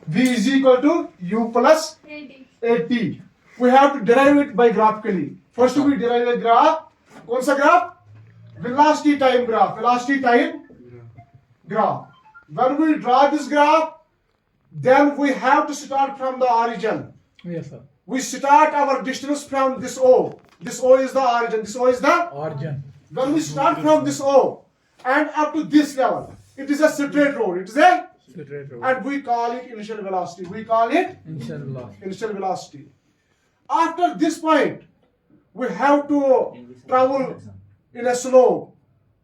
V is equal to U plus AT. We have to derive it by graphically. First we derive a graph. कौन सा graph? Velocity time graph. Velocity time graph. When we draw this graph, then we have to start from the origin. Yes, sir. We start our distance from this O. This O is the origin. This O is the Origin. when we start from this O and up to this level, it is a straight road. It is a Straight road. and we call it initial velocity. We call it Inshallah. initial velocity. After this point, we have to travel in a slope.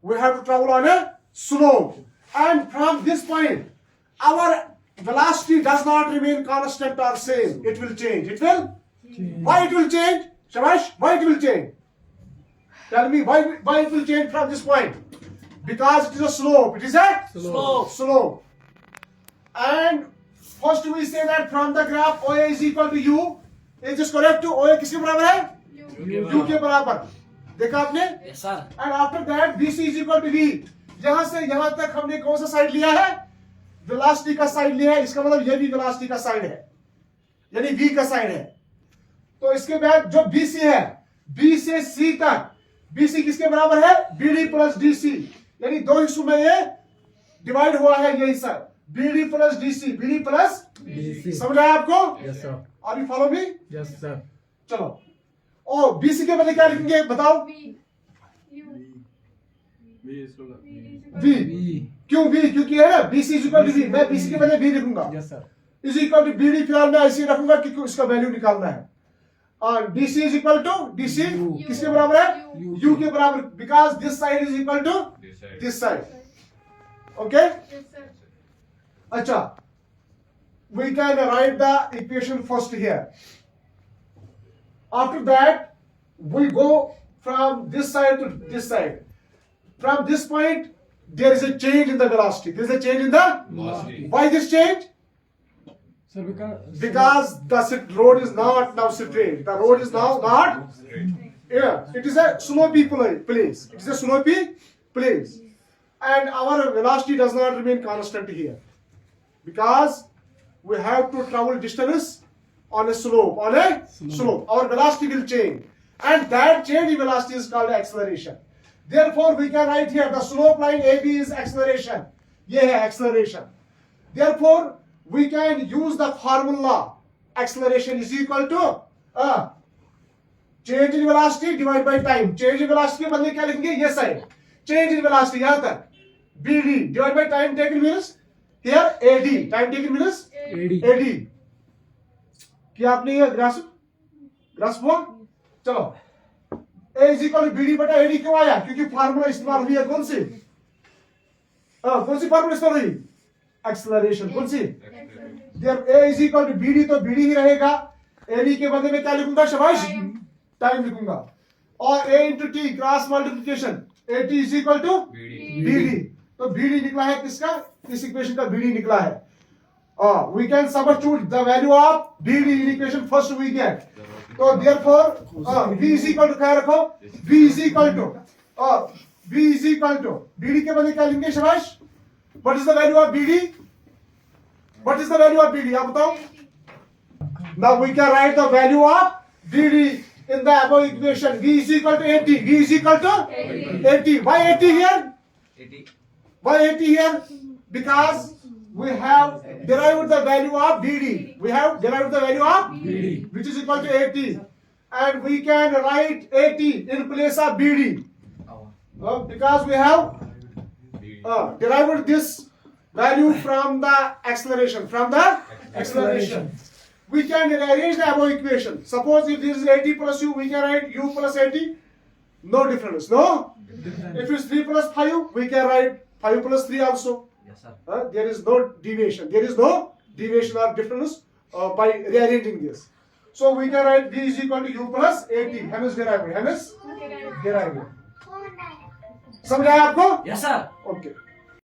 We have to travel on a slope. And from this point, our velocity does not remain constant or same. It will change. It will? Why it will change? Shabash, why it will change? Tell me why it will change from this point? Because it is a slope. It is a slope. And first we say that from the graph OA is equal to U. Is this correct? To OA किसके बराबर है? U के बराबर. देखा आपने? Yes, sir. And after that BC is equal to V. यहाँ से यहाँ तक हमने कौन सा साइड लिया है? वेलोसिटी का साइड लिया है. इसका मतलब ये भी वेलोसिटी का साइड है, यानी V का साइड है. तो इसके बाद जो BC है, B से C तक, BC किसके बराबर है? BD plus DC. यानी दो हिस्सों में ये डिवाइड हुआ है ये हिस्सा. BD plus DC. BD plus DC. समझ आया आपको? Yes, sir. Are you follow me? Yes, sir. चलो. और BC के बदले क्या लिखेंगे बताओ? V. क्यों V? क्योंकि है ना BC is equal to V. मैं BC के बदले V लिखूंगा. Yes, sir. Is equal to BD फिलहाल मैं ऐसे ही रखूंगा क्योंकि इसका वैल्यू निकालना है. और DC is equal to DC किसके बराबर है? U के बराबर. Because this side is equal to this side. Okay? अच्छा. We can write the equation first here. After that, we go from this side to this side. From this point, there is a change in the velocity. There is a change in the Velocity. Why this change? Sir, Because the road is not now straight. The road is now not. Yeah, it is a slopey place. It is a slopey place, and our velocity does not remain constant here because we have to travel distance on a slope. On a slope, our velocity will change, and that change in velocity is called acceleration. Therefore, we can write here the slope line AB is acceleration. ये है acceleration. Therefore, we can use the formula acceleration is equal to change in velocity divided by time. Change in velocity के बदले क्या लिखेंगे? ये side. Change in velocity यहाँ तक BD divided by time taken means here AD. Time taken means AD. क्या आपने ये ग्रास्प हुआ? चलो. A is equal to BD बटा AD क्यों आया? क्योंकि फार्मूला इस्तेमाल हुई है कौन सी? कौन सी फार्मूला इस्तेमाल हुई? एक्सेलरेशन. कौन सी? जब A is equal to BD तो BD ही रहेगा. AD के बदले में क्या लिखूंगा? शाबाश, टाइम लिखूंगा. और A into T cross multiplication AT is equal to BD. तो BD निकला है किसका? इस इक्वेशन का BD निकला है. We can substitute the value of BD in equation first we get. So therefore V is equal to क्या रखो? V is equal to BD के बदले क्या लिखेंगे शाबाश? What is the value of BD? What is the value of BD? आप बताओ. Now we can write the value of BD in the above equation. V is equal to 80. V is equal to 80. Why 80 here? 80. Why 80 here? Because we have derived the value of BD. We have derived the value of BD, which is equal to 80. And we can write 80 in place of BD. Because we have derived this value from the acceleration. We can rearrange the above equation. Suppose if this is 80 plus U, we can write U plus 80. No difference. No? If it's 3 plus 5, we can write 5 plus 3 also. Yes, sir. There is no deviation. There is no deviation or difference by rearranging this. So we can write V is equal to U plus 80. Hence derived. Hence derived. समझ आया आपको? Yes, sir. Okay.